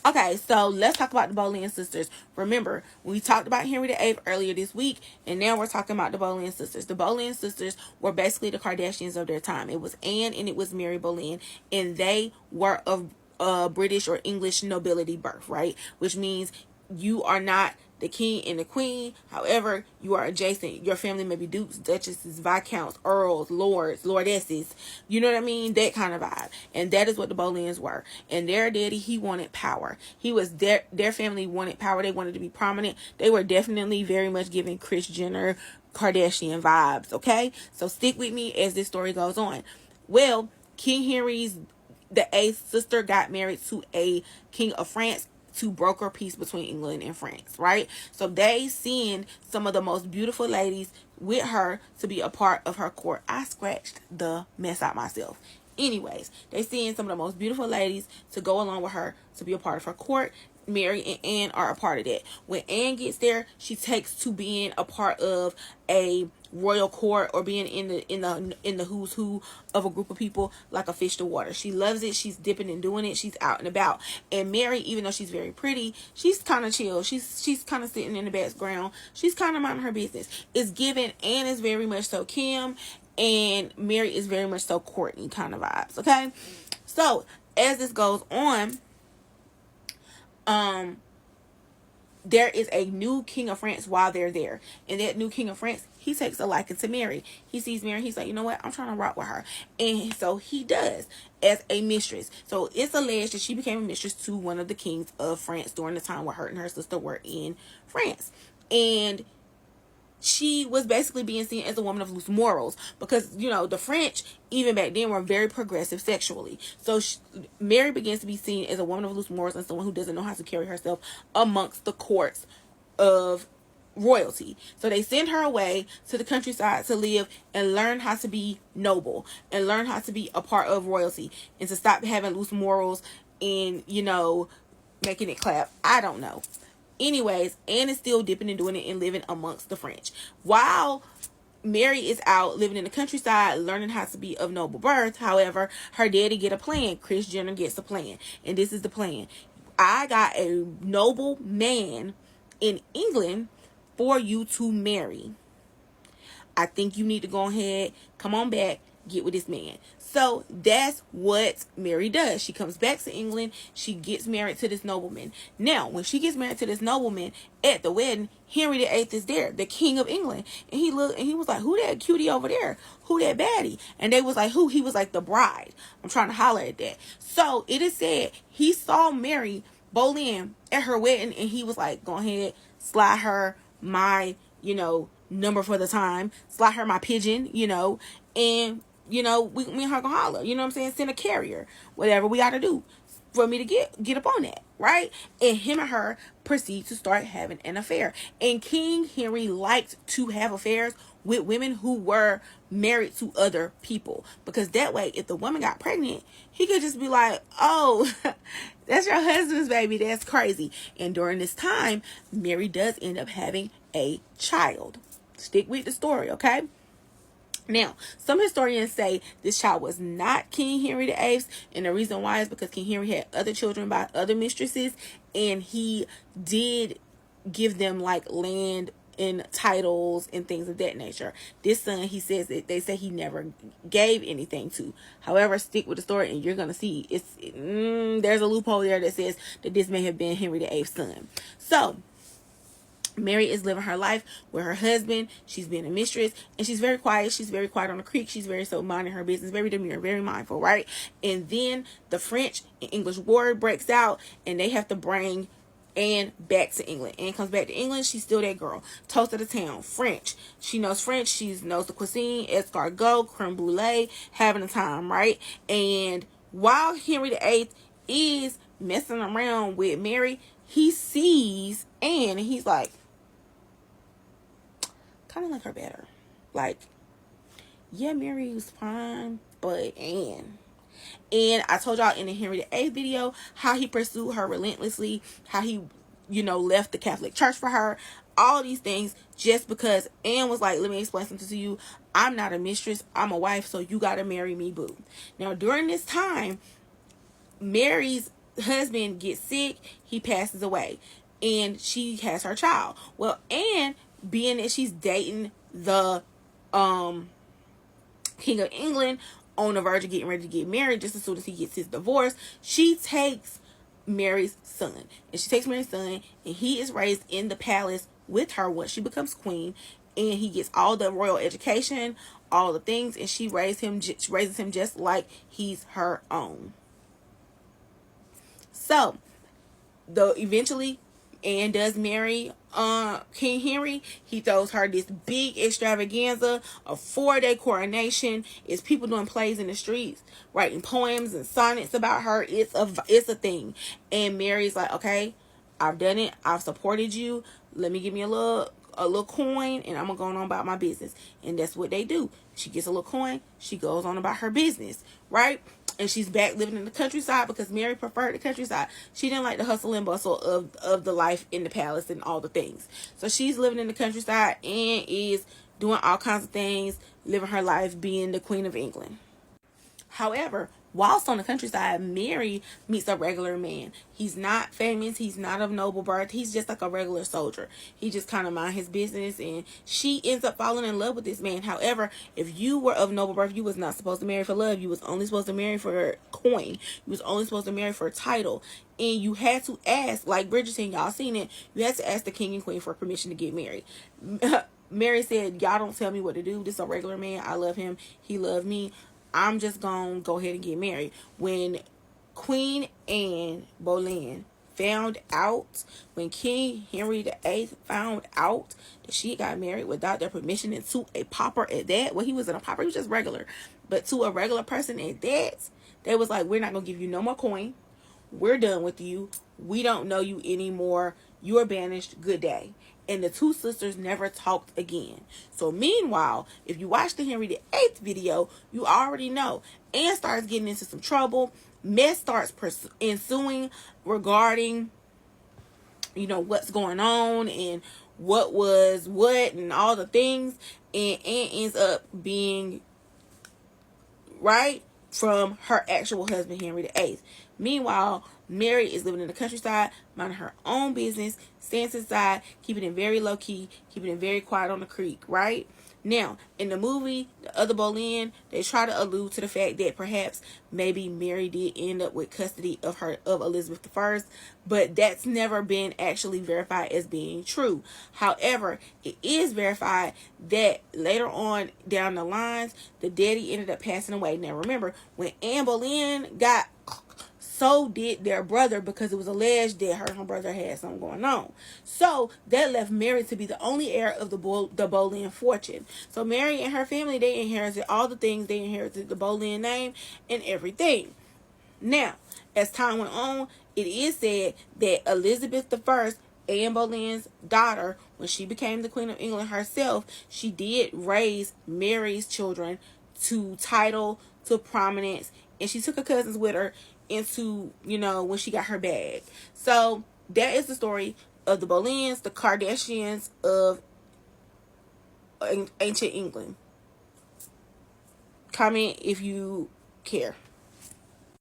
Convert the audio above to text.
Okay, so let's talk about the Boleyn sisters. Remember, we talked about Henry VIII earlier this week, and now we're talking about the Boleyn sisters. The Boleyn sisters were basically the Kardashians of their time. It was Anne and it was Mary Boleyn, and they were of British or English nobility birth, right? Which means you are not the king and the queen. However, you are adjacent. Your family may be dukes, duchesses, viscounts, earls, lords, lordesses. You know what I mean? That kind of vibe. And that is what the Boleyns were. And their daddy, he wanted power. He was their family wanted power. They wanted to be prominent. They were definitely very much giving Kris Jenner, Kardashian vibes. Okay, so stick with me as this story goes on. Well, King Henry's the eighth sister got married to a king of France to broker peace between England and France, right? So they send some of the most beautiful ladies with her to be a part of her court. I scratched the mess out myself. Anyways, they send some of the most beautiful ladies to go along with her to be a part of her court. Mary and Anne are a part of that. When Anne gets there, she takes to being a part of a royal court or being in the who's who of a group of people like a fish to water. She loves it. She's dipping and doing it. She's out and about. And Mary, even though she's very pretty, she's kind of chill. She's kind of sitting in the background. She's kind of minding her business. It's given. Anne is very much so Kim, and Mary is very much so Courtney kind of vibes. Okay, so as this goes on, there is a new king of France while they're there. And that new king of France, he takes a liking to Mary. He sees Mary, he's like, you know what? I'm trying to rock with her. And so he does, as a mistress. So it's alleged that she became a mistress to one of the kings of France during the time where her and her sister were in France. And she was basically being seen as a woman of loose morals because, you know, the French, even back then, were very progressive sexually. So Mary begins to be seen as a woman of loose morals and someone who doesn't know how to carry herself amongst the courts of royalty. So they send her away to the countryside to live and learn how to be noble and learn how to be a part of royalty and to stop having loose morals and, you know, making it clap. I don't know. Anyways, Anne is still dipping and doing it and living amongst the French. While Mary is out living in the countryside, learning how to be of noble birth. However, her daddy get a plan. Kris Jenner gets a plan. And this is the plan. I got a noble man in England for you to marry. I think you need to go ahead, come on back, get with this man. So that's what Mary does. She comes back to England. She gets married to this nobleman. Now, when she gets married to this nobleman at the wedding, Henry VIII is there, the king of England. And he looked and he was like, who that cutie over there? Who that baddie? And they was like, who? He was like, the bride. I'm trying to holler at that. So it is said he saw Mary Boleyn at her wedding and he was like, go ahead, slide her my, you know, number for the time, slide her my pigeon, you know, and you know, me and her gonna holler. You know what I'm saying? Send a carrier. Whatever we gotta do for me to get up on that. Right? And him and her proceed to start having an affair. And King Henry liked to have affairs with women who were married to other people. Because that way, if the woman got pregnant, he could just be like, oh, that's your husband's baby. That's crazy. And during this time, Mary does end up having a child. Stick with the story, okay? Now, some historians say this child was not King Henry VIII's, and the reason why is because King Henry had other children by other mistresses, and he did give them like land and titles and things of that nature. This son, he says that they say he never gave anything to. However, stick with the story, and you're gonna see there's a loophole there that says that this may have been Henry VIII's son. So Mary is living her life with her husband. She's being a mistress and she's very quiet. She's very quiet on the creek. She's very so minding her business, very demure, very mindful, right? And then the French and English war breaks out and they have to bring Anne back to England. Anne comes back to England. She's still that girl. Toast of the town. French. She knows French. She knows the cuisine, escargot, creme brulee, having a time, right? And while Henry VIII is messing around with Mary, he sees Anne and he's like, kind of like her better. Like, yeah, Mary was fine, but Anne. And I told y'all in the Henry VIII video how he pursued her relentlessly, how he, you know, left the Catholic Church for her, all these things just because Anne was like, let me explain something to you. I'm not a mistress, I'm a wife, so you gotta marry me, boo. Now, during this time, Mary's husband gets sick, he passes away, and she has her child. Well, and being that she's dating the King of England, on the verge of getting ready to get married, just as soon as he gets his divorce, she takes Mary's son. And she takes Mary's son, and he is raised in the palace with her once she becomes queen. And he gets all the royal education, all the things, and she raises him just like he's her own. So, though eventually Anne does marry King Henry, he throws her this big extravaganza, a 4-day coronation. It's people doing plays in the streets, writing poems and sonnets about her. It's a thing. And Mary's like, okay, I've done it. I've supported you. Let me give me a little coin, and I'm gonna go on about my business. And that's what they do. She gets a little coin, she goes on about her business, right? And she's back living in the countryside, because Mary preferred the countryside. She didn't like the hustle and bustle of the life in the palace and all the things. So she's living in the countryside and is doing all kinds of things, living her life, being the Queen of England. However, whilst on the countryside, Mary meets a regular man. He's not famous. He's not of noble birth. He's just like a regular soldier. He just kind of mind his business, and she ends up falling in love with this man. However, if you were of noble birth, you was not supposed to marry for love. You was only supposed to marry for coin. You was only supposed to marry for title. And you had to ask, like Bridgerton, y'all seen it, you had to ask the king and queen for permission to get married. Mary said, y'all don't tell me what to do. This is a regular man. I love him. He loved me. I'm just gonna go ahead and get married. When Queen Anne Boleyn found out, when King Henry VIII found out that she got married without their permission, and to a pauper at that, well, he wasn't a pauper, he was just regular, but to a regular person at that, they was like, we're not gonna give you no more coin. We're done with you. We don't know you anymore. You're banished. Good day. And the two sisters never talked again. So meanwhile, if you watch the Henry VIII video, you already know Anne starts getting into some trouble. Mess starts ensuing regarding, what's going on and what was what and all the things. And Anne ends up being right from her actual husband, Henry VIII. Meanwhile, Mary is living in the countryside, minding her own business, staying inside, keeping it very low key, keeping it very quiet on the creek, right? Now, in the movie, the other Boleyn, they try to allude to the fact that perhaps maybe Mary did end up with custody of Elizabeth I, but that's never been actually verified as being true. However, it is verified that later on down the lines, the daddy ended up passing away. Now, remember, when Anne Boleyn got, so did their brother, because it was alleged that her and her brother had something going on. So that left Mary to be the only heir of the Boleyn fortune. So Mary and her family, they inherited all the things. They inherited the Boleyn name and everything. Now, as time went on, it is said that Elizabeth I, Anne Boleyn's daughter, when she became the Queen of England herself, she did raise Mary's children to title, to prominence, and she took her cousins with her into, when she got her bag. So that is the story of the Boleyns, the Kardashians of ancient England. Comment if you care.